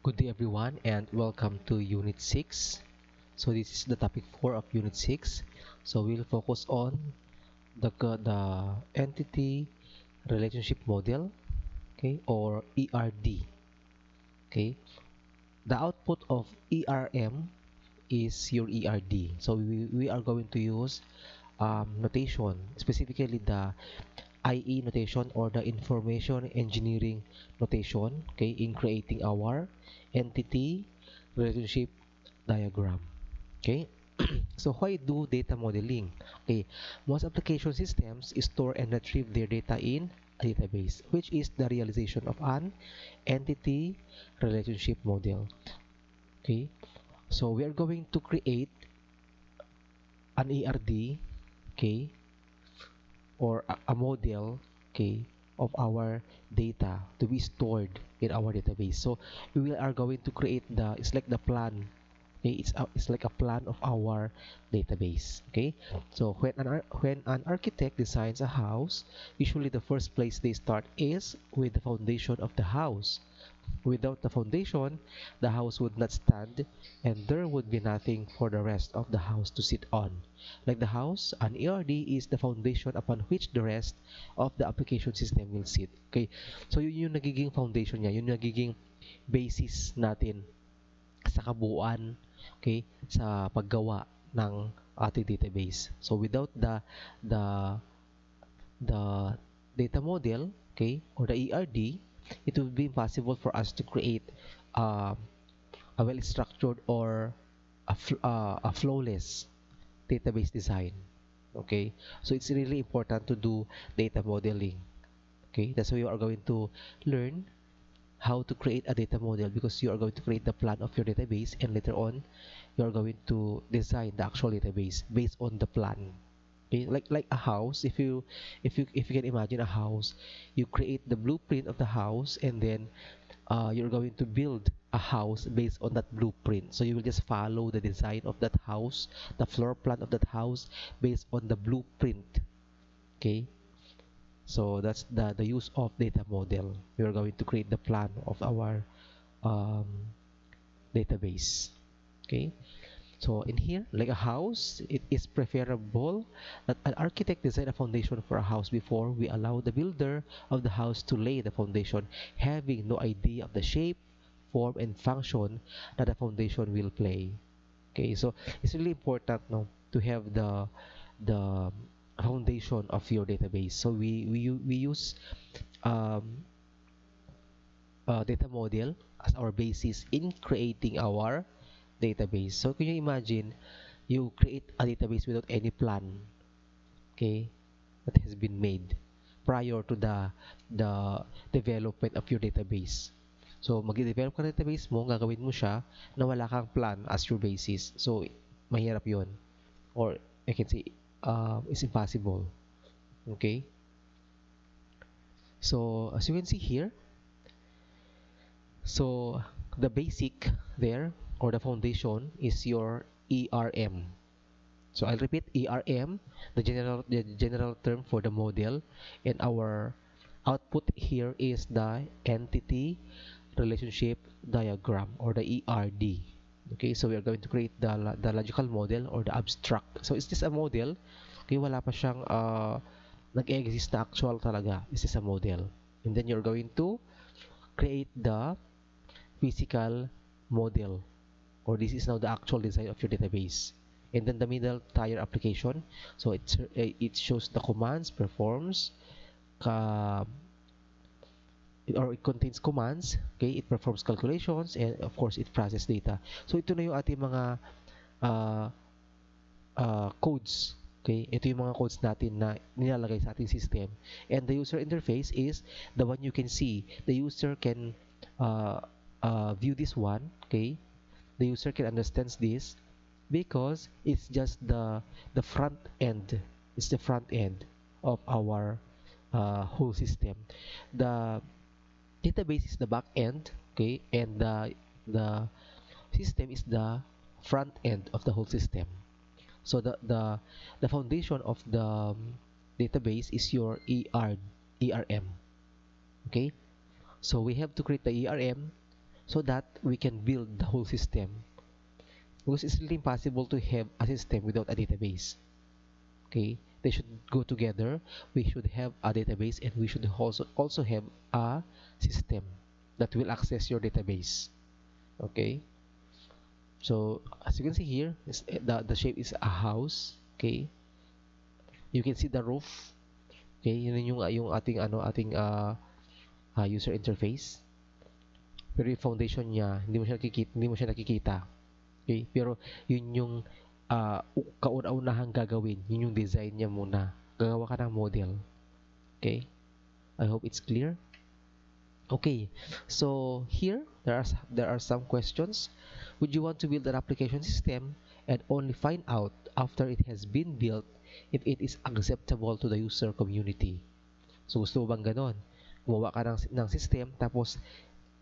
Good day everyone and welcome to Unit 6. So this is the topic 4 of Unit 6. So we'll focus on the entity relationship model, okay, or ERD. Okay. The output of ERM is your ERD. So we are going to use notation, specifically the IE notation or the information engineering notation, okay, in creating our entity relationship diagram. Okay. So why do data modeling? Okay, most application systems store and retrieve their data in a database, which is the realization of an entity relationship model. Okay, so we are going to create an ERD, okay, or a model, okay, of our data to be stored in our database. So are going to create it's like the plan. Okay, it's like a plan of our database. Okay, so when an architect designs a house, usually the first place they start is with the foundation of the house. Without the foundation, the house would not stand, and there would be nothing for the rest of the house to sit on. Like the house, an ERD is the foundation upon which the rest of the application system will sit. Okay? So yun yung nagiging foundation niya, yun yung nagiging basis natin sa kabuuan, okay, sa paggawa ng ating database. So without the the data model, okay, or the ERD, it would be impossible for us to create um, a well-structured or a flawless database design. Okay, so it's really important to do data modeling. Okay, that's why you are going to learn how to create a data model, because you are going to create the plan of your database, and later on you are going to design the actual database based on the plan. Okay, like a house, if you can imagine a house, you create the blueprint of the house, and then you're going to build a house based on that blueprint. So you will just follow the design of that house, the floor plan of that house based on the blueprint. Okay, so that's the use of data model. We are going to create the plan of our um, database. Okay, so in here, like a house, it is preferable that an architect design a foundation for a house before we allow the builder of the house to lay the foundation, having no idea of the shape, form, and function that the foundation will play. Okay, so it's really important, no, to have the foundation of your database. So we use um, data model as our basis in creating our database. So can you imagine you create a database without any plan, okay, that has been made prior to the development of your database. So mag-develop ka ng database mo, gagawin mo siya na wala kang plan as your basis. So mahirap 'yon, or I can say it's impossible. Okay? So as you can see here, so the basic there, or the foundation, is your ERM. So I'll repeat: ERM, the general term for the model, and our output here is the entity relationship diagram, or the ERD. Okay, so we are going to create the logical model, or the abstract. So it's just a model. Okay, wala pa siyang nag-exist na actual talaga. This is a model. And then you're going to create the physical model, or this is now the actual design of your database. And then the middle tier application, so it shows the commands, performs, uh, or it contains commands. Okay, it performs calculations, and of course it processes data. So ito na yung ating mga uh, codes. Okay, ito yung mga codes natin na nilalagay sa ating system. And the user interface is the one you can see. The user can uh, view this one. Okay, the user can understand this because it's just the front end. It's the front end of our whole system. The database is the back end, okay, and the system is the front end of the whole system. So the foundation of the database is your ERM. Okay, so we have to create the ERM so that we can build the whole system, because it's really impossible to have a system without a database. Okay, they should go together. We should have a database, and we should also have a system that will access your database. Okay, so as you can see here, the shape is a house. Okay, you can see the roof. Okay, yun yung ating user interface. Pero yung foundation niya, hindi mo siya nakikita. Okay? Pero yun yung kauna-unahang gagawin. Yun yung design niya muna. Gagawa ka ng model. Okay? I hope it's clear. Okay. So here there are some questions. Would you want to build an application system and only find out after it has been built if it is acceptable to the user community? So gusto mo bang ganon? Gumawa ka ng system tapos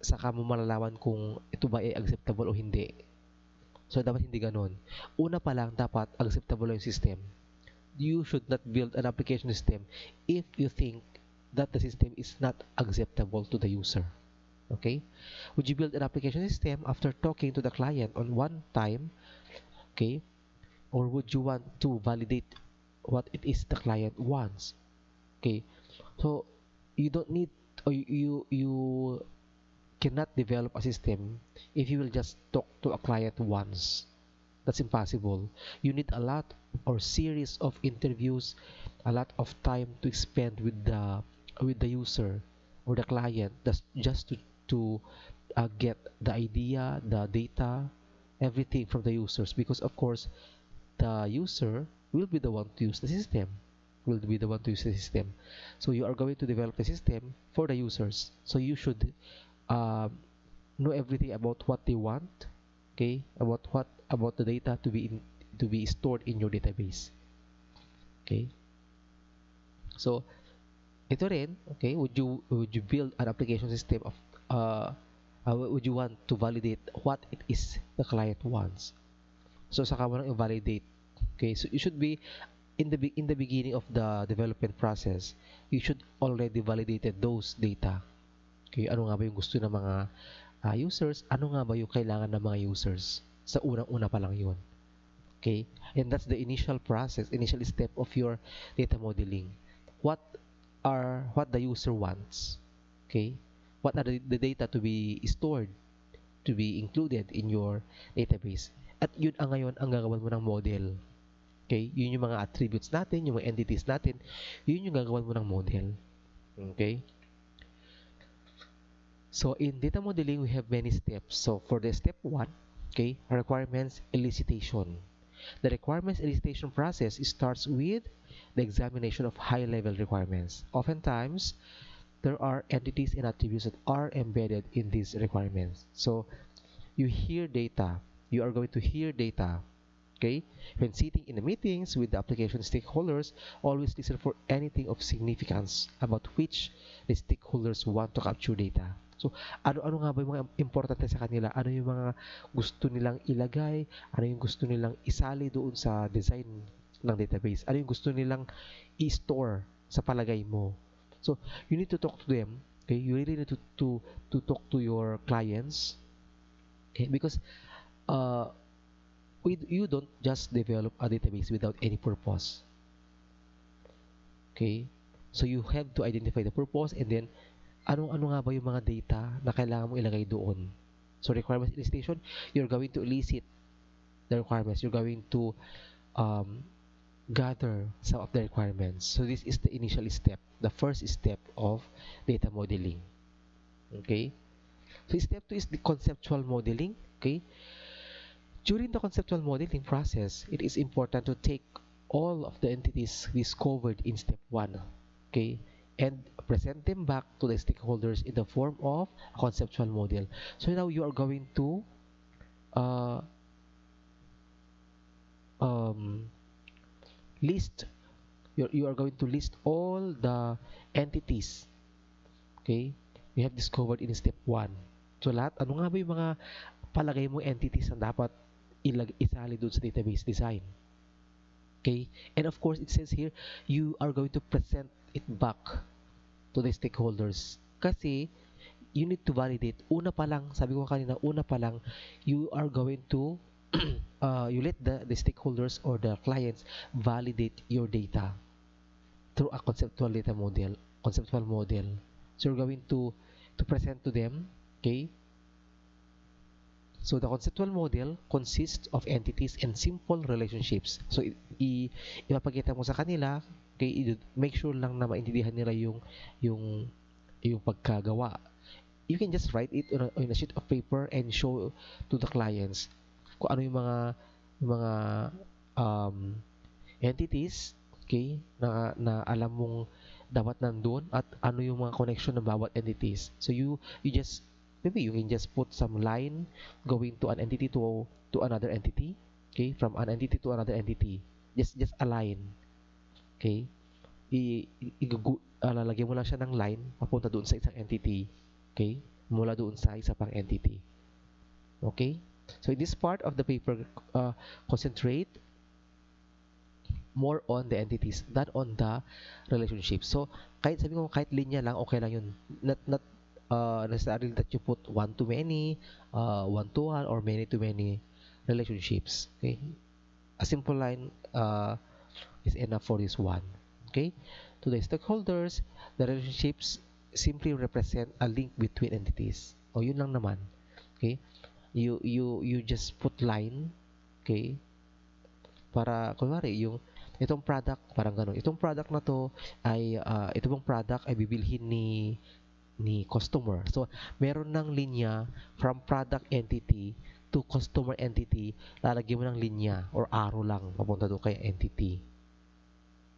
saka mo malalaman kung ito ba ay acceptable o hindi. So, dapat hindi ganon. Una pa lang, dapat acceptable yung system. You should not build an application system if you think that the system is not acceptable to the user. Okay? Would you build an application system after talking to the client on one time? Okay? Or would you want to validate what it is the client wants? Okay? So, you don't need, or you cannot develop a system if you will just talk to a client once. That's impossible. You need a lot or series of interviews, a lot of time to spend with the user or the client, just to get the idea, the data, everything from the users. Because of course, the user will be the one to use the system. Will be the one to use the system. So you are going to develop a system for the users. So you should uh, know everything about what they want, okay, about the data to be stored in your database. Okay, so ito rin, okay, would you build an application system of would you want to validate what it is the client wants? So saka mo lang i-validate. Okay, so you should be in the beginning of the development process, you should already validated those data. Okay, ano nga ba yung gusto ng mga users? Ano nga ba yung kailangan ng mga users? Sa unang-una pa lang yun. Okay? And that's the initial process, initial step of your data modeling. What the user wants? Okay? What are the data to be stored, to be included in your database? At yun ang ngayon ang gagawin mo ng model. Okay? Yun yung mga attributes natin, yung mga entities natin, yun yung gagawin mo ng model. Okay? So in data modeling, we have many steps. So for the step 1, okay, requirements elicitation. The requirements elicitation process starts with the examination of high-level requirements. Oftentimes, there are entities and attributes that are embedded in these requirements. So you hear data. You are going to hear data. Okay? When sitting in the meetings with the application stakeholders, always listen for anything of significance about which the stakeholders want to capture data. So, ano-ano nga ba yung mga importante sa kanila? Ano yung mga gusto nilang ilagay? Ano yung gusto nilang isali doon sa design ng database? Ano yung gusto nilang i-store sa palagay mo? So, you need to talk to them. Okay? You really need to talk to your clients. Okay? Because you don't just develop a database without any purpose. Okay? So, you have to identify the purpose, and then ano nga ba yung mga data na kailangan mo ilagay doon. So, requirements elicitation, you're going to elicit the requirements. You're going to gather some of the requirements. So, this is the initial step, the first step of data modeling. Okay? So, step 2 is the conceptual modeling. Okay? During the conceptual modeling process, it is important to take all of the entities discovered in step 1. Okay? And present them back to the stakeholders in the form of a conceptual model. So now you are going to list you are going to list all the entities, okay, you have discovered in step 1. So lahat, ano nga ba yung mga palagay mo entities na dapat isali doon sa database design? Okay, and of course it says here you are going to present it back to the stakeholders kasi you need to validate. Una pa lang, sabi ko kanina, una pa lang, you are going to you let the stakeholders or the clients validate your data through a conceptual model. So you're going to present to them, okay? So the conceptual model consists of entities and simple relationships. So ipapakita mo sa kanila, okay, make sure lang na maintindihan nila yung yung pagkagawa. You can just write it on a sheet of paper and show to the clients kung ano yung mga um, entities, okay, na alam mong dapat nandun at ano yung mga connection ng bawat entities. So you just maybe you can just put some line going to an entity to another entity, okay, from an entity to another entity. Just a line, okay? Lalagyan mo lang siya ng line papunta doon sa isang entity, okay? Mula doon sa isa pang entity. Okay? So in this part of the paper, concentrate more on the entities than on the relationship. So, kahit sabi ko, kahit linya lang, okay lang yun. Not necessarily that you put one to many, one to one, or many to many relationships. Okay? A simple line is enough for this one. Okay? To the stakeholders, the relationships simply represent a link between entities. O, yun lang naman. Okay? You just put line, okay? Para kunwari yung itong product parang gano'n. Itong product na to ay ito bang product ay bibilhin ni customer. So, meron ng linya from product entity to customer entity, lalagyan mo ng linya or arrow lang papunta doon kay entity.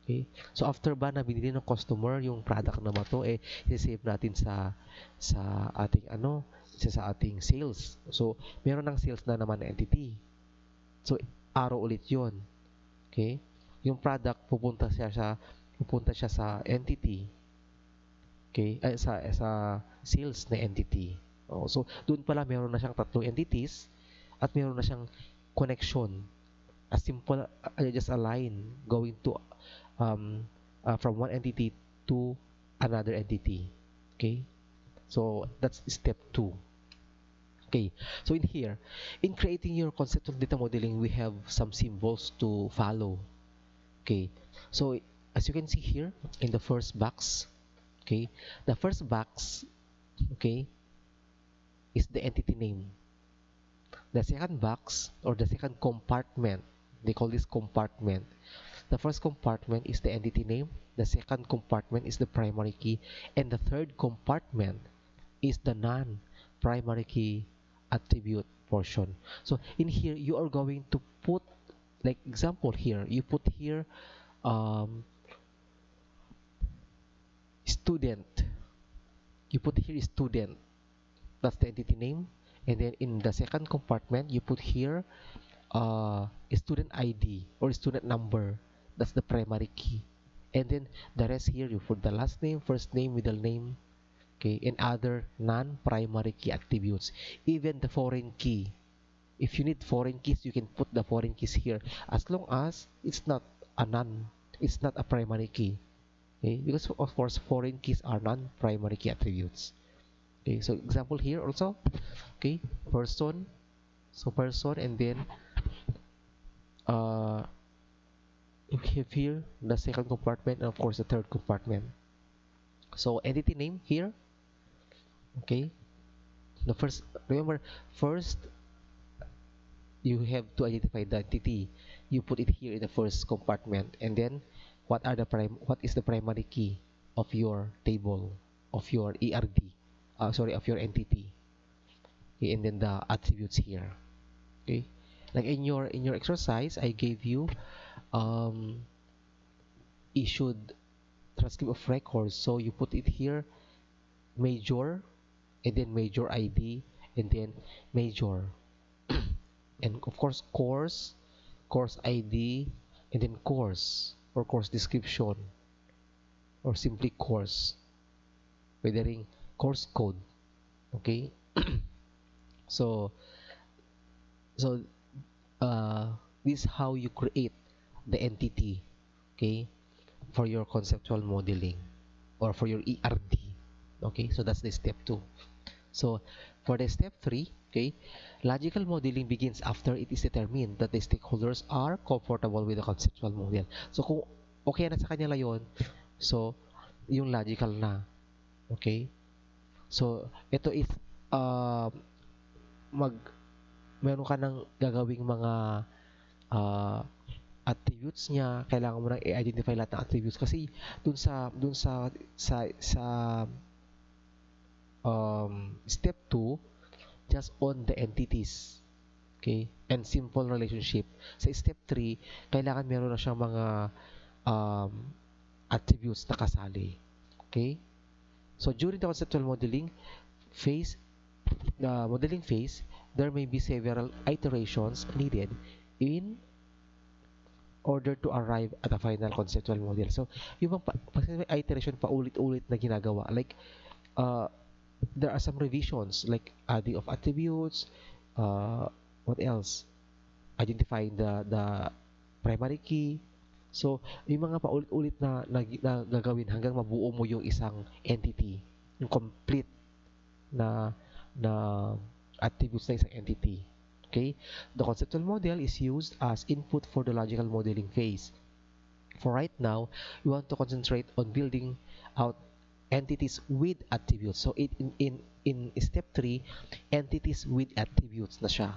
Okay? So, after ba na binili ng customer yung product naman to, i-save natin sa ating sa ating sales. So, meron ng sales na naman na entity. So, arrow ulit yon. Okay? Yung product, pupunta siya sa entity. Okay? Sa sales na entity. So, doon pala meron na siyang tatlong entities at meron na siyang connection. As simple, just a line going to from one entity to another entity. Okay? So, that's step 2. Okay, so in here, in creating your conceptual data modeling, we have some symbols to follow. Okay, so as you can see here in the first box, okay, the first box, okay, is the entity name. The second box or the second compartment, they call this compartment. The first compartment is the entity name, the second compartment is the primary key, and the third compartment is the non-primary key attribute portion. So in here you are going to put, like example here, you put here student. You put here student. That's the entity name. And then in the second compartment you put here student ID or student number. That's the primary key. And then the rest here you put the last name, first name, middle name, okay, and other non-primary key attributes. Even the foreign key, if you need foreign keys, you can put the foreign keys here as long as it's not a primary key, okay, because of course foreign keys are non-primary key attributes. Okay, so example here also, okay, person, so person, and then you have here the second compartment and of course the third compartment. So entity name here, okay, the first, remember, first you have to identify the entity. You put it here in the first compartment, and then what is the primary key of your table, of your ERD, of your entity, okay, and then the attributes here. Okay, like in your exercise I gave you issued transcript of records, so you put it here major, and then major ID, and then major and of course course ID, and then course or course description, or simply course, weathering course code. Okay. so so this is how you create the entity, okay, for your conceptual modeling or for your ERD. Okay, so that's the step 2. So, for the step 3, okay, logical modeling begins after it is determined that the stakeholders are comfortable with the conceptual model. So, kung okay na sa kanila yon, so, yung logical na. Okay? So, ito is, uh, mag, meron ka ng gagawing mga uh, attributes niya, kailangan mo nang i-identify lahat ng attributes kasi dun sa step 2 just on the entities, okay, and simple relationship. Sa step 3 kailangan meron na siyang mga um, attributes na kasali, okay. So during the conceptual phase modeling phase, there may be several iterations needed in order to arrive at a final conceptual model. So, yung mga iteration pa ulit-ulit na ginagawa, like, uh, there are some revisions, like adding of attributes, uh, what else? Identifying the primary key. So, yung mga paulit-ulit na gagawin hanggang mabuo mo yung isang entity, yung complete na na attributes ng isang entity. Okay? The conceptual model is used as input for the logical modeling phase. For right now, we want to concentrate on building out entities with attributes. So in step 3, entities with attributes na siya.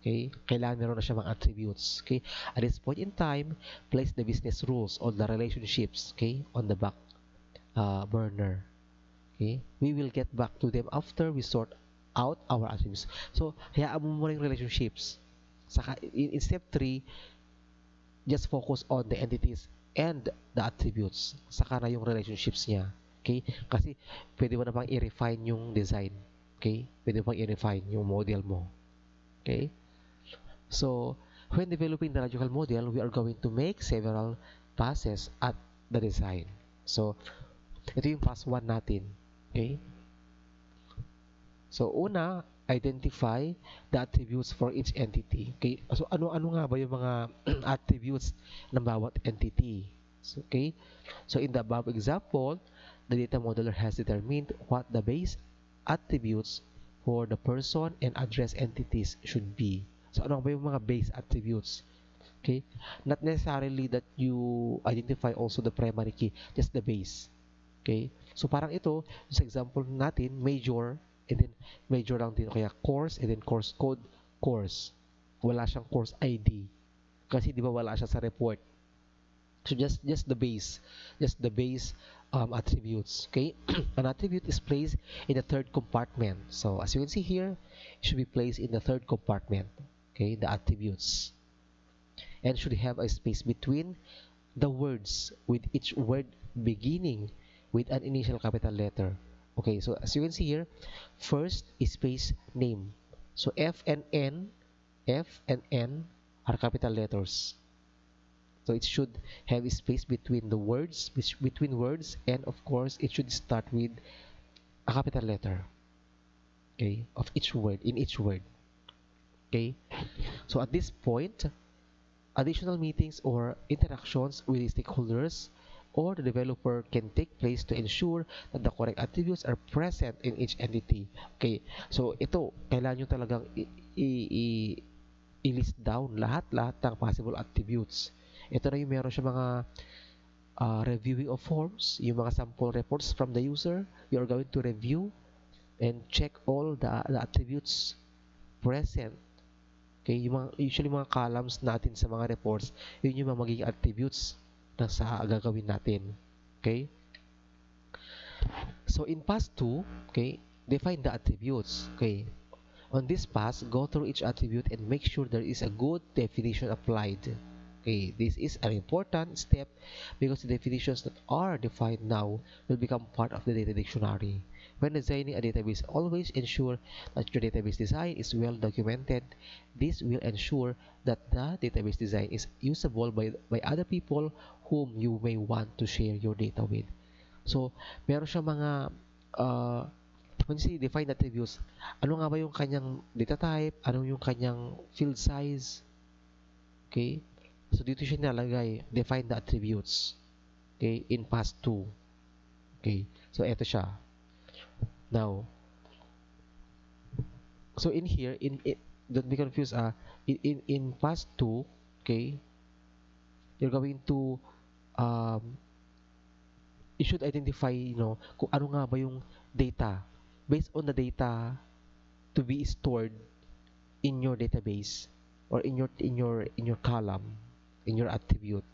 Okay? Kailangan meron na siya mga attributes. Okay? At this point in time, place the business rules or the relationships, okay, on the back burner. Okay? We will get back to them after we sort out our attributes. So, hayaan mo muna yung relationships. Saka, in step 3, just focus on the entities and the attributes. Saka na yung relationships niya. Okay? Kasi, pwede mo na pang i-refine yung design. Okay? Pwede mo pang i-refine yung model mo. Okay? So, when developing the logical model, we are going to make several passes at the design. So, ito yung pass 1 natin. Okay? So, una, identify the attributes for each entity. Okay? So, ano nga ba yung mga attributes ng bawat entity? So, okay? So, in the above example, the data modeler has determined what the base attributes for the person and address entities should be. So, ano ba yung mga base attributes? Okay? Not necessarily that you identify also the primary key, just the base. Okay? So, parang ito, sa example natin, major, and then major lang din, kaya course, and then course code, course. Wala siyang course ID. Kasi di ba wala siya sa report. So, just the base attributes. Okay? An attribute is placed in the third compartment. So, as you can see here, it should be placed in the third compartment. Okay? The attributes. And should have a space between the words, with each word beginning with an initial capital letter. Okay, so as you can see here, first is space name. So F and N are capital letters. So it should have a space between the words, between words, and of course it should start with a capital letter. Okay, of each word, in each word. Okay, so at this point, additional meetings or interactions with the stakeholders or the developer can take place to ensure that the correct attributes are present in each entity. Okay, so ito, kailangan nyo talagang i-list down lahat ng possible attributes. Ito na yung meron siya mga reviewing of forms, yung mga sample reports from the user. You are going to review and check all the attributes present. Okay, usually mga columns natin sa mga reports, yun yung mga magiging attributes na sa gagawin natin. Okay? So, in pass 2, okay, define the attributes. Okay? On this pass, go through each attribute and make sure there is a good definition applied. Okay, this is an important step because the definitions that are defined now will become part of the data dictionary. When designing a database, always ensure that your database design is well documented. This will ensure that the database design is usable by other people whom you may want to share your data with. So, meron siya mga when you say define attributes, ano nga ba yung kanyang data type, ano yung kanyang field size. Okay? So, dito siya nalagay, define the attributes. Okay? In pass 2. Okay? So, eto siya. Now, So in here, in it, don't be confused. In pass two, okay, you're going to um, you should identify, kung ano nga ba yung data. Based on the data to be stored in your database or in your column, in your attribute.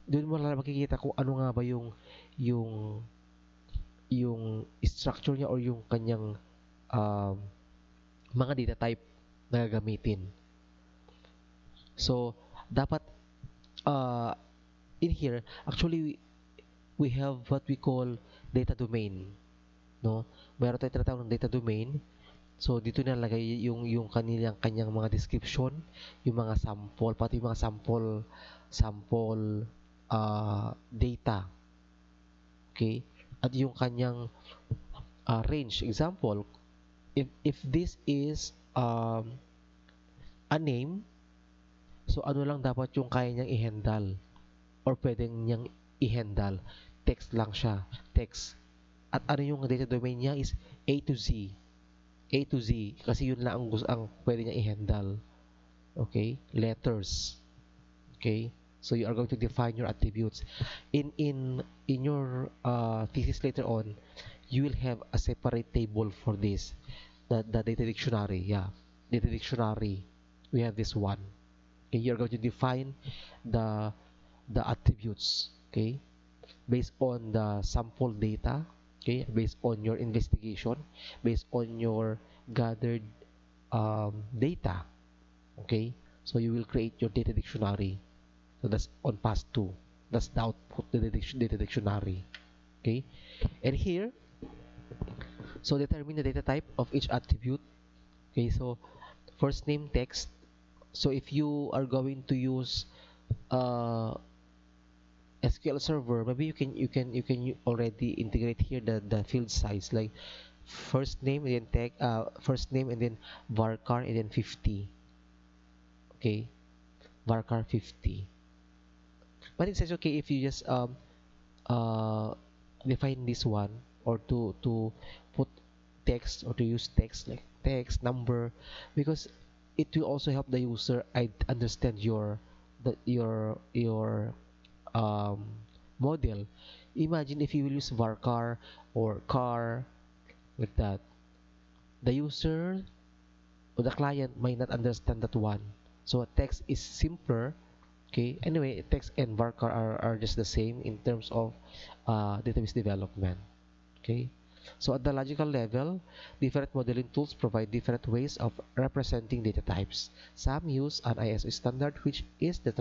Doon mo lang makikita kung ano nga ba yung yung structure niya or yung kanyang um, mga data type na gagamitin. So, dapat uh, in here, actually we have what we call data domain, no? Mayroon tayong tinatawag ng data domain. So, dito nalagay yung kanyang mga description, yung mga sample, pati yung mga sample data, okay? At yung kanyang range. Example, if this is a name, so ano lang dapat yung kaya niyang i-handle or pwedeng niyang i-handle. Text lang siya. Text. At ano yung data domain niya is A to Z. A to Z. Kasi yun lang ang pwede niya i-handle. Okay? Letters. Okay? So you are going to define your attributes. In your thesis later on, you will have a separate table for this. The data dictionary. Yeah. Data dictionary. We have this one. Okay? You're going to define the attributes. Okay? Based on the sample data, okay, based on your investigation, based on your gathered data, okay, so you will create your data dictionary. So that's on pass 2. That's the output data dictionary. Okay, and here, so determine the data type of each attribute. Okay, so first name text. So if you are going to use uh, SQL Server, maybe you can already integrate here the field size, like first name and then first name and then varchar and then 50. Okay, varchar 50. But it says okay if you just uh define this one, or to put text, or to use text like text number, because it will also help the user understand your um, model. Imagine if you will use varchar or car like that. The user or the client might not understand that one. So text is simpler. Okay. Anyway, text and varchar are just the same in terms of database development. Okay. So at the logical level, different modeling tools provide different ways of representing data types. Some use an ISO standard, which is then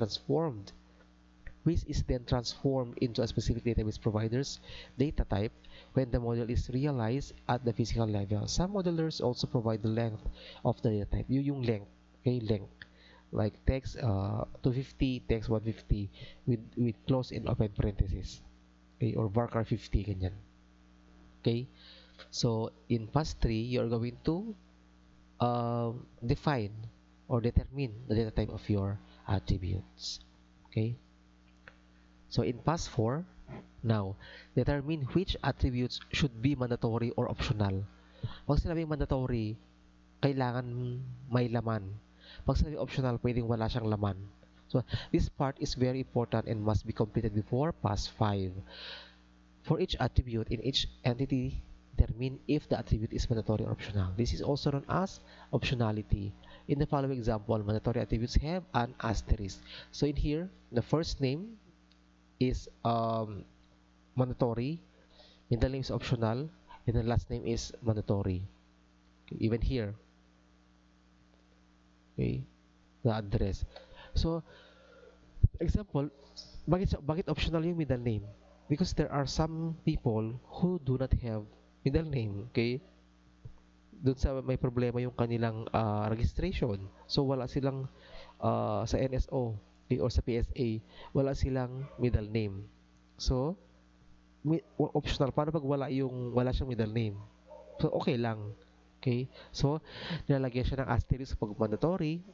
transformed into a specific database provider's data type when the model is realized at the physical level. Some modelers also provide the length of the data type. Yung length, okay, length. Like text 250, text 150 with close and open parentheses. Okay, or varchar 50, ganyan. Okay, so in pass 3, you're going to define or determine the data type of your attributes. Okay. So in pass 4, now, determine which attributes should be mandatory or optional. Pag sinabing mandatory, kailangan may laman. Pag sinabing optional, pwedeng wala siyang laman. So this part is very important and must be completed before pass 5. For each attribute in each entity, determine if the attribute is mandatory or optional. This is also known as optionality. In the following example, mandatory attributes have an asterisk. So in here, the first name is mandatory, middle name is optional, and the last name is mandatory. Okay, even here, okay, the address. So, example, bakit optional yung middle name? Because there are some people who do not have middle name, okay? Doon sa may problema yung kanilang registration. So, wala silang sa NSO, okay, or sa PSA, wala silang middle name. So, optional. Paano pag wala siyang middle name? So, okay lang. Okay? So, nilalagyan siya ng asterisk pag mandatory,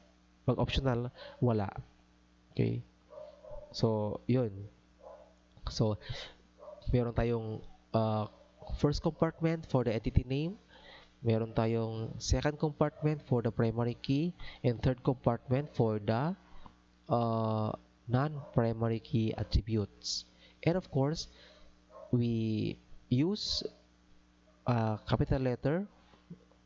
pag optional, wala. Okay? So, yun. So, meron tayong first compartment for the entity name, Meron tayong second compartment for the primary key and third compartment for the uh, non-primary key attributes. And of course, we use a capital letter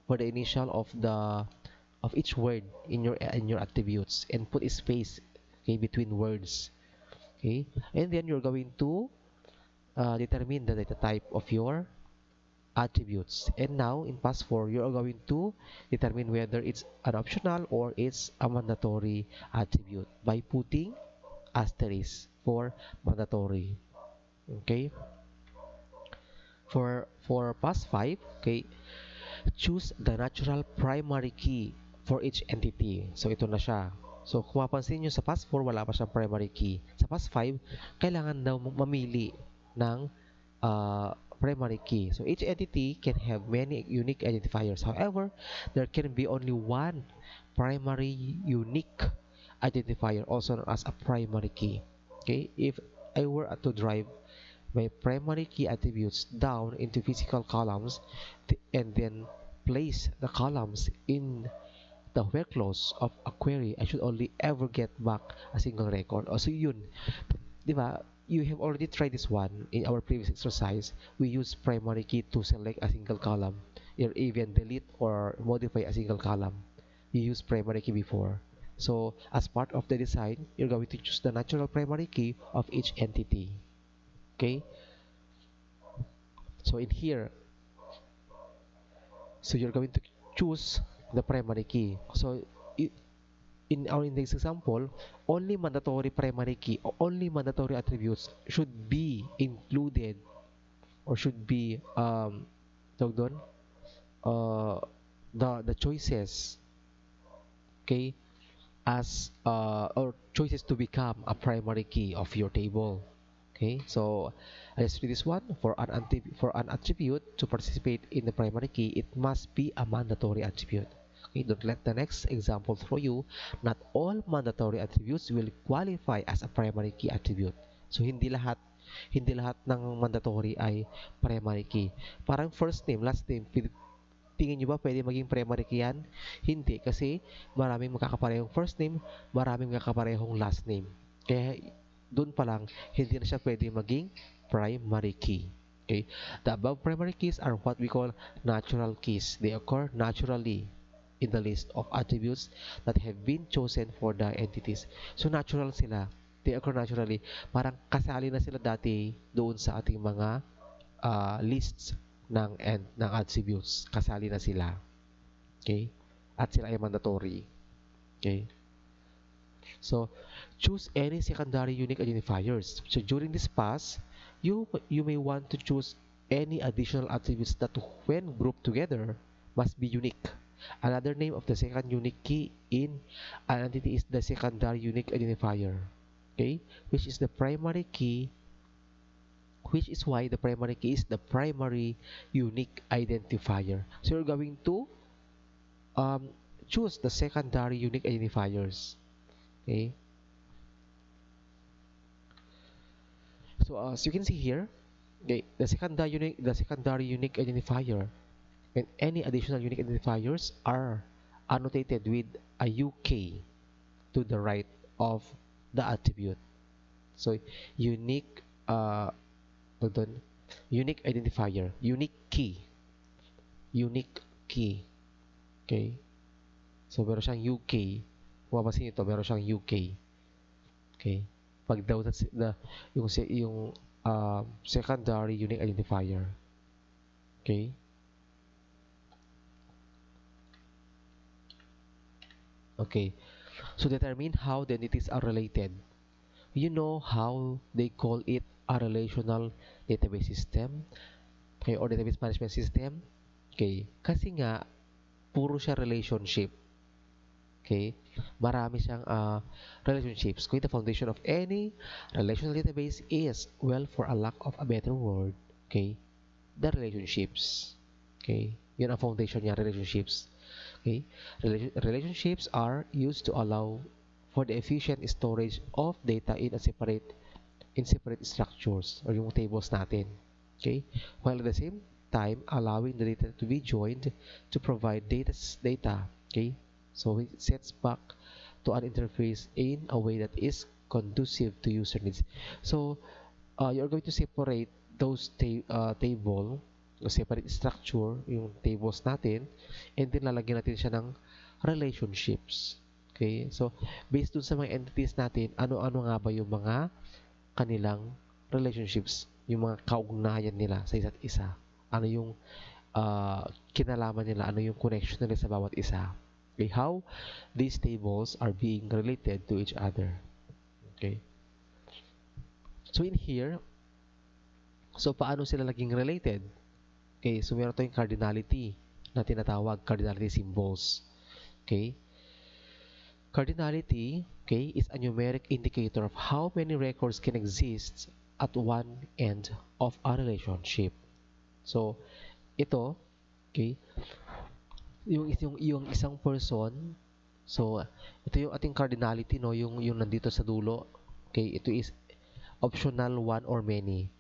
for the initial of each word in your attributes and put a space, okay, between words. Okay, and then you're going to determine the data type of your attributes. And now in pass 4, you are going to determine whether it's an optional or it's a mandatory attribute by putting asterisk for mandatory. Okay, for pass 5, okay, choose the natural primary key for each entity. So ito na siya. So kung mapansin nyo sa pass 4, wala pa siyang primary key. Sa pass 5, kailangan daw mamili ng primary key. So each entity can have many unique identifiers. However, there can be only one primary unique identifier, also known as a primary key. Okay, if I were to drive my primary key attributes down into physical columns and then place the columns in the where clause of a query, I should only ever get back a single record. O so yun, di ba? You have already tried this one in our previous exercise. We use primary key to select a single column or even delete or modify a single column. You use primary key before. So as part of the design, you're going to choose the natural primary key of each entity. Okay? So in here, so you're going to choose the primary key. So in our index example, only mandatory primary key or only mandatory attributes should be included or should be tawag doon, uh, the choices, okay, as or choices to become a primary key of your table. Okay, so let's read this one. For an attribute to participate in the primary key, it must be a mandatory attribute. Okay, don't let the next example throw you. Not all mandatory attributes will qualify as a primary key attribute. So hindi lahat ng mandatory ay primary key. Parang first name, last name, tingin nyo ba pwede maging primary key yan? Hindi, kasi maraming magkakaparehong first name, maraming magkakaparehong last name. Kaya doon pa lang, hindi na siya pwede maging primary key. Okay? The above primary keys are what we call natural keys. They occur naturally in the list of attributes that have been chosen for the entities. So natural sila. They occur naturally. Parang kasali na sila dati doon sa ating mga lists ng attributes. Kasali na sila. Okay? At sila ay mandatory. Okay? So, choose any secondary unique identifiers. So, during this pass, you may want to choose any additional attributes that when grouped together must be unique. Another name of the second unique key in an entity is the secondary unique identifier. Okay? Which is the primary key, which is why the primary key is the primary unique identifier. So, you're going to choose the secondary unique identifiers. Okay? So as you can see here, okay, the secondary unique identifier and any additional unique identifiers are annotated with a UK to the right of the attribute. So unique unique identifier, unique key. Okay? So meron siyang UK. Kung mapapansin nyo ito, meron siyang UK. Okay? Pag daw yung secondary unique identifier. Okay? Okay. So determine how the entities are related. You know how they call it a relational database system, okay, or database management system? Okay. Kasi nga puro siya relationship. Okay? Marami siyang relationships. Kung the foundation of any relational database is, well, for a lack of a better word, okay, the relationships. Okay? Yun ang foundation niya, relationships. Okay? Relationships are used to allow for the efficient storage of data in separate structures or yung tables natin. Okay? While at the same time allowing the data to be joined to provide data. Okay, so it sets back to an interface in a way that is conducive to user needs. So you're going to separate those table o separate structure yung tables natin, and then lalagyan natin siya ng relationships. Okay, so based dun sa mga entities natin, ano-ano nga ba yung mga kanilang relationships, yung mga kaugnayan nila sa isa't isa, ano yung kinalaman nila, ano yung connection nila sa bawat isa, okay, how these tables are being related to each other. Okay, so in here, so paano sila naging related? Okay, so meron tayong cardinality na tinatawag, cardinality symbols. Okay, cardinality, okay, is a numeric indicator of how many records can exist at one end of a relationship. So, ito, okay, yung isang person, so ito yung ating cardinality, no, yung nandito sa dulo. Okay, ito is optional one or many.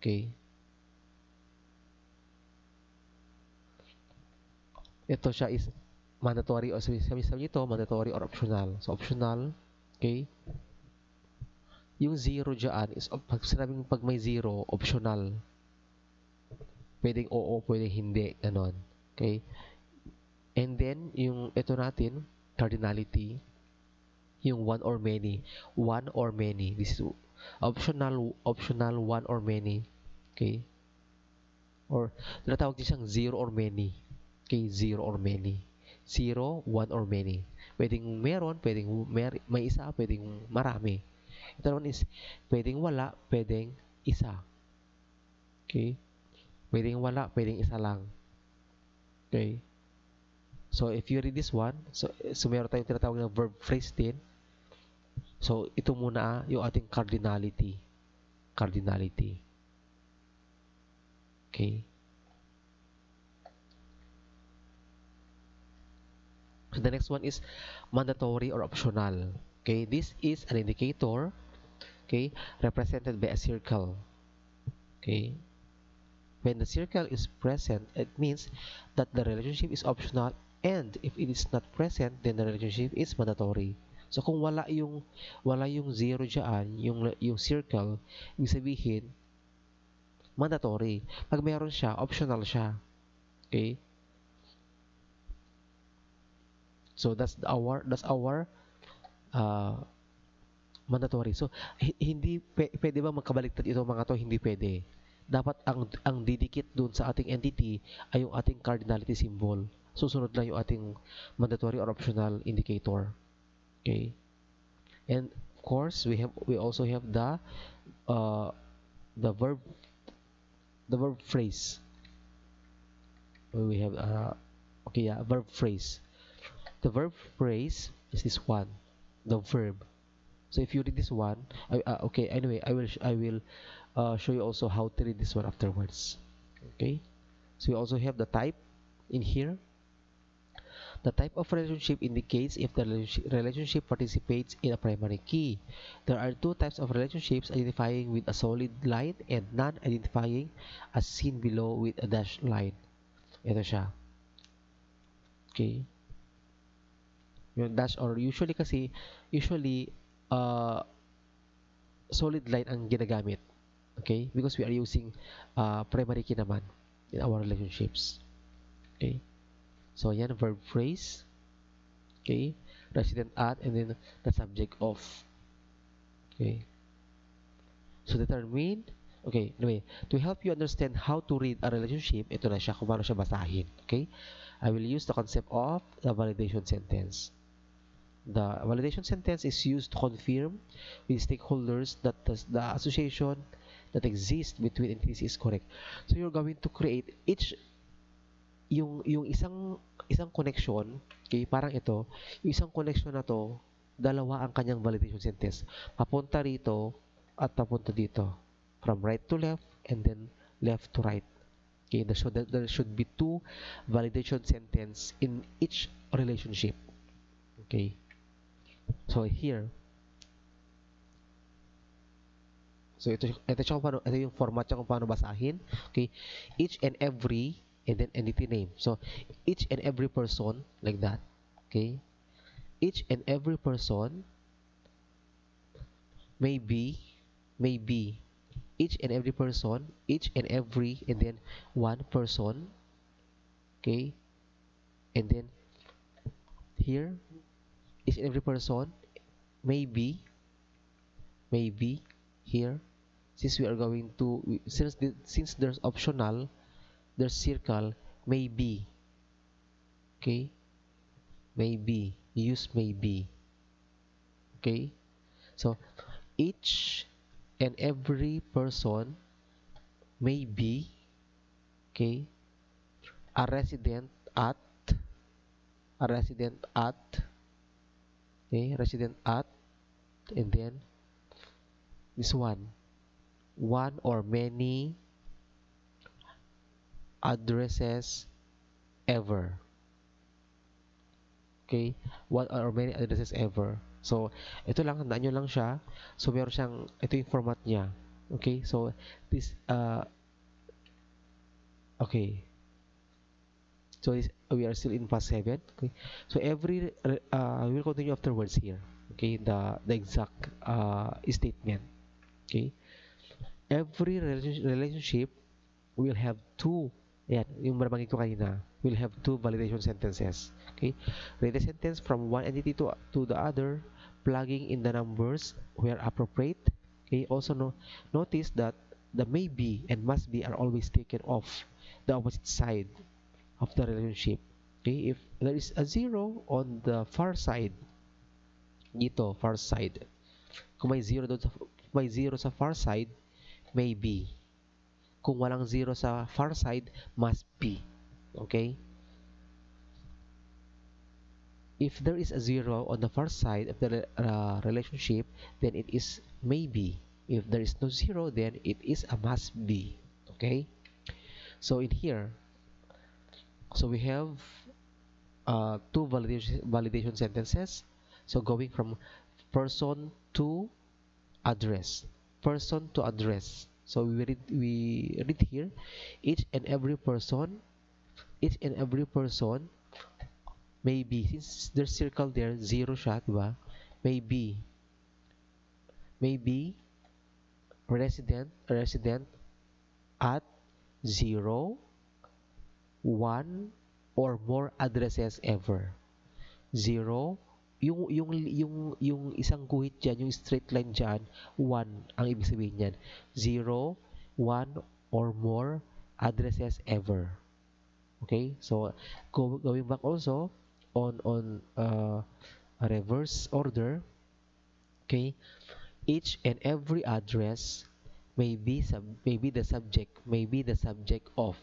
Okay, ito siya is mandatory, o sabi ito mandatory or optional. So optional, okay, yung zero dyan is pag may zero, optional, pwedeng oo, pwedeng hindi, ganon. Okay, and then yung ito natin, cardinality, yung one or many, this is optional one or many. Okay, or tinatawag din siyang zero or many. Okay, zero or many, zero, one or many. Pwedeng meron, pwedeng may isa, pwedeng marami. Ito naman is pwedeng wala, pwedeng isa. Okay, pwedeng wala, pwedeng isa lang. Okay, so if you read this one, so meron tayong tinatawag na verb phrase din. So ito muna yung ating cardinality. Okay, so the next one is mandatory or optional. Okay, this is an indicator, okay, represented by a circle. Okay, when the circle is present, it means that the relationship is optional, and if it is not present, then the relationship is mandatory. So kung wala yung zero diyan, yung circle, ibig sabihin mandatory. Pag meron siya, optional siya. Okay? So that's our uh, mandatory. So hindi pwede ba magkabaliktad ito mga to? Hindi pwede. Dapat ang didikit doon sa ating entity ay yung ating cardinality symbol. Susunod lang yung ating mandatory or optional indicator. Okay? And of course, we also have uh, the verb phrase. We have verb phrase. The verb phrase is this one, the verb. So if you read this one, okay. Anyway, I will show you also how to read this one afterwards. Okay. So we also have the type in here. The type of relationship indicates if the relationship participates in a primary key. There are two types of relationships, identifying with a solid line and non-identifying, as seen below with a dashed line. Ito siya. Okay. Yung dash, or usually solid line ang ginagamit. Okay? Because we are using primary key naman in our relationships. Okay? So, yan, verb phrase. Okay? Resident at, and then the subject of. Okay? So, determine. Okay, anyway, to help you understand how to read a relationship, ito na siya, kung paano siya basahin. Okay? I will use the concept of the validation sentence. The validation sentence is used to confirm with stakeholders that the association that exists between entities is correct. So, you're going to create yung isang connection, okay, parang ito, yung isang connection na to, dalawa ang kanyang validation sentence. Papunta rito at papunta dito. From right to left and then left to right. Okay, there should be two validation sentence in each relationship. Okay. So here, So ito yung format niya kung paano basahin. Okay, each and every, and then entity name. So each and every person, like that. Okay, each and every person may be, each and every person, each and every, and then one person. Okay, and then here, each and every person may be, here, since we are going to, since there's optional, there's circle, may be. Okay, may be, use may be. Okay, so each and every person may be, okay, a resident at, a resident at, okay, resident at, and then this one or many addresses ever. Okay, one or many addresses ever. So ito lang, tandaan nyo lang siya. So meron siyang, ito yung format niya. Okay, so this okay, so this, we are still in past 7. Okay, so every we will continue afterwards here. Okay, the exact statement. Okay, every relationship will have two, yan, yung nabanggit ko kanina, will have two validation sentences. Okay, read the sentence from one entity to the other, plugging in the numbers where appropriate. Okay, also notice that the may be and must be are always taken off the opposite side of the relationship. Okay, if there is a zero on the far side, dito, far side, kung may zero doon sa, may zero sa far side, may be. Kung walang zero sa far side, must be. Okay? If there is a zero on the far side of the relationship, then it is maybe. If there is no zero, then it is a must be. Okay? So in here, so we have two validation sentences. So going from person to address. Person to address. So we read here, each and every person may be, since there's circle there, zero siya, diba? May be resident at 0, 1, or more addresses ever. 0, yung isang guhit dyan, yung straight line dyan, 1 ang ibig sabihin niyan. 0, 1, or more addresses ever. Okay, so going back also on a reverse order. Okay, each and every address may be the subject of,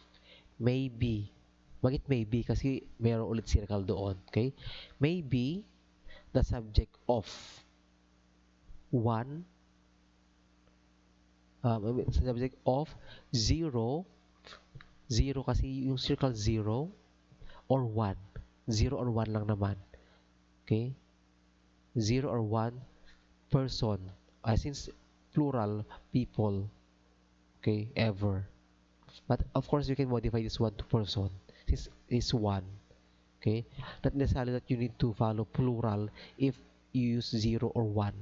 may be. Bakit may be? Kasi meron ulit circle doon. Okay, may be the subject of one, subject of 0, kasi yung circle 0, or 1. 0 or 1 lang naman. Okay? 0 or 1 person. Since plural, people. Okay? Ever. But of course, you can modify this one to person. Since it's 1. Okay? Not necessarily that you need to follow plural if you use 0 or 1.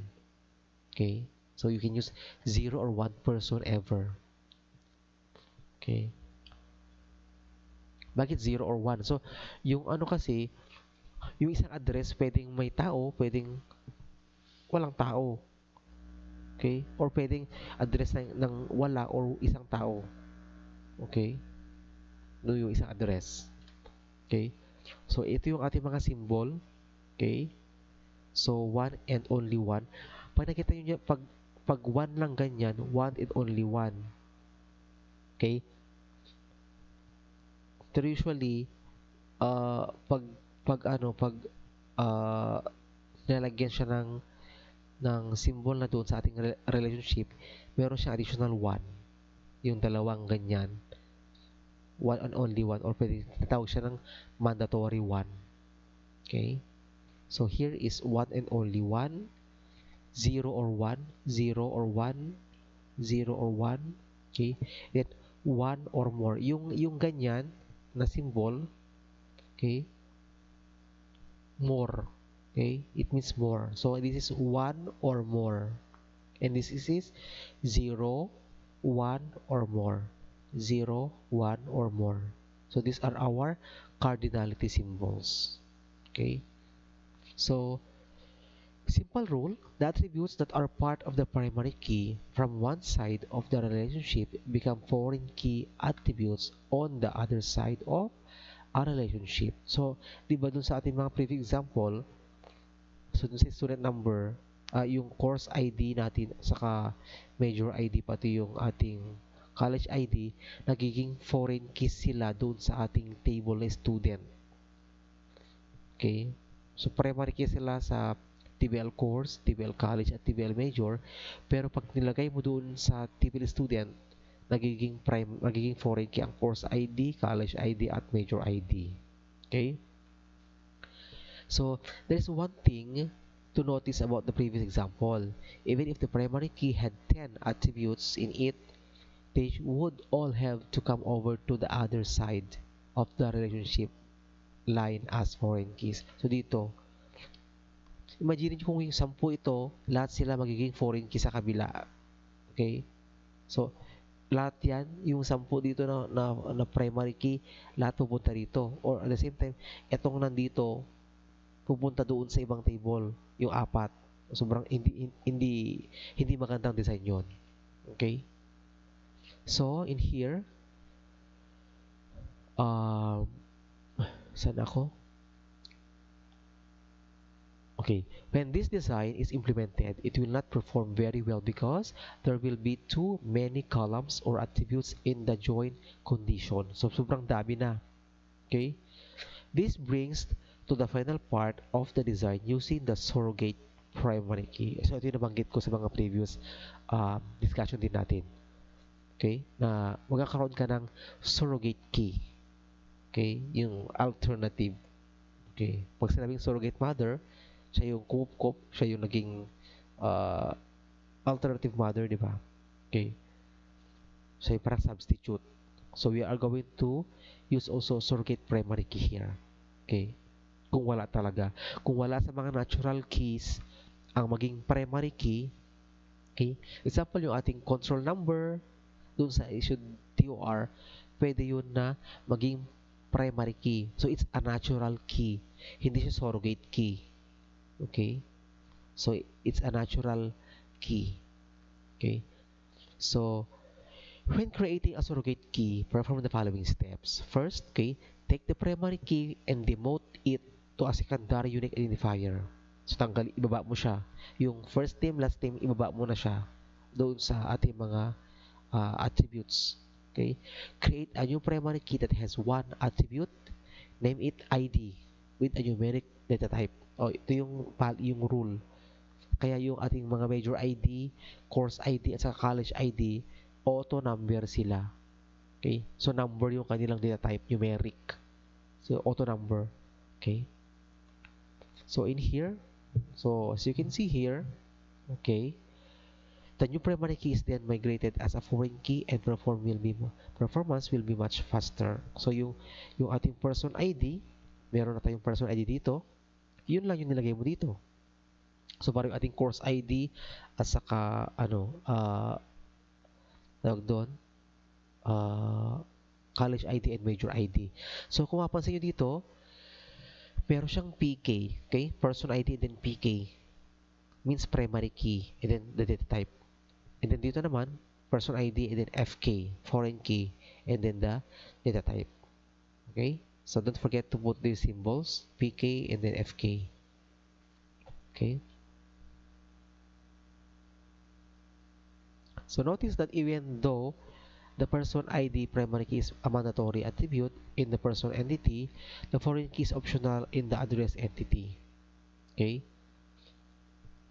Okay? So you can use 0 or 1 person ever. Okay? Bakit 0 or 1? So, yung ano kasi, yung isang address, pwedeng may tao, pwedeng walang tao. Okay? Or pwedeng address ng wala or isang tao. Okay? No, yung isang address. Okay? So, ito yung ating mga symbol. Okay? So, one and only one. Pag nakita nyo niya, pag one lang ganyan, one and only one. Okay? Pero usually, pag nilalagyan siya ng symbol na doon sa ating relationship, meron siyang additional one. Yung dalawang ganyan. One and only one, or pwede tatawag siya ng mandatory one. Okay? So here is one and only one, 0 or 1, 0 or 1, 0 or 1. Okay? Then, 1 or more. Yung ganyan na symbol, okay? More. Okay? It means more. So, this is 1 or more. And this is 0, 1 or more. 0, 1 or more. So, these are our cardinality symbols. Okay? So, simple rule, the attributes that are part of the primary key from one side of the relationship become foreign key attributes on the other side of a relationship. So, di ba dun sa ating mga previous example, so dun sa student number, yung course ID natin, saka major ID, pati yung ating college ID, nagiging foreign keys sila doon sa ating table na student. Okay? So, primary key sila sa TBL course, TBL college, at TBL major. Pero pag nilagay mo doon sa TBL student, magiging foreign key ang course ID, college ID, at major ID. Okay? So, there's one thing to notice about the previous example. Even if the primary key had 10 attributes in it, they would all have to come over to the other side of the relationship line as foreign keys. So, dito, imagine nyo kung yung 10 ito, lahat sila magiging foreign key sa kabila. Okay? So, lahat yan, yung 10 dito na primary key, lahat pupunta dito. Or at the same time, itong nandito, pupunta doon sa ibang table, yung 4. Sobrang hindi magandang design yon. Okay? So, in here, saan ako? Okay, when this design is implemented, it will not perform very well because there will be too many columns or attributes in the join condition. So, sobrang dami na. Okay? This brings to the final part of the design using the surrogate primary key. So, ito yung nabanggit ko sa mga previous discussion din natin. Okay? Na magkakaroon ka ng surrogate key. Okay? Yung alternative. Okay? Pag sinabing surrogate mother, siya yung kup-kup, siya yung naging alternative mother, di ba? Okay. So, yung parang substitute. So, we are going to use also surrogate primary key here. Okay. Kung wala talaga. Kung wala sa mga natural keys, ang maging primary key, okay, example yung ating control number, dun sa issued TOR, pwede yun na maging primary key. So, it's a natural key. Hindi siya surrogate key. Okay? So, it's a natural key. Okay? So, when creating a surrogate key, perform the following steps. First, okay, take the primary key and demote it to a secondary unique identifier. So, ibaba mo siya. Yung first name, last name, ibaba mo na siya doon sa ating mga attributes. Okay? Create a new primary key that has one attribute. Name it ID with a numeric data type. Ito yung rule. Kaya yung ating mga major ID, course ID, at saka college ID, auto number sila. Okay? So, number yung kanilang data type, numeric. So, auto number. Okay? So, in here, so, as you can see here, okay, the new primary key is then migrated as a foreign key and performance will be much faster. So, yung ating person ID, meron na tayong person ID dito, yun lang yung nilagay mo dito. So, parang yung ating course ID at saka, tawag doon, college ID and major ID. So, kung mapansin nyo dito, meron siyang PK, okay? Person ID and then PK means primary key and then the data type. And then dito naman, person ID and then FK, foreign key, and then the data type. Okay? So, don't forget to put these symbols, PK and then FK. Okay? So, notice that even though the person ID primary key is a mandatory attribute in the person entity, the foreign key is optional in the address entity. Okay?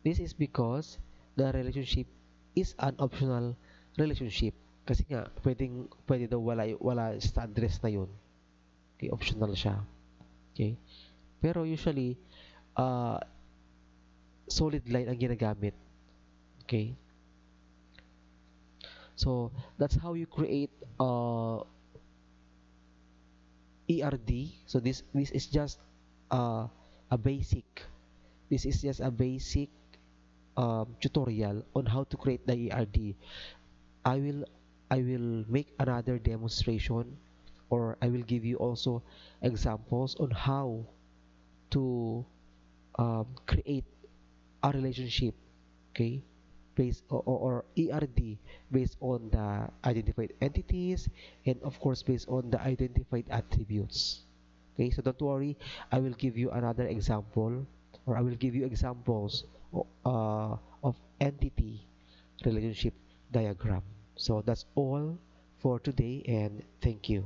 This is because the relationship is an optional relationship. Kasi nga, pwede daw wala sa address na yun. Okay, optional siya. Okay? Pero usually, solid line ang ginagamit. Okay? So that's how you create ERD. So this is just uh, a basic. This is just a basic tutorial on how to create the ERD. I will I will make another demonstration, or I will give you also examples on how to create a relationship, okay, based or ERD based on the identified entities, and of course based on the identified attributes. Okay, so don't worry, I will give you another example, or I will give you examples of entity relationship diagram. So that's all for today, and thank you.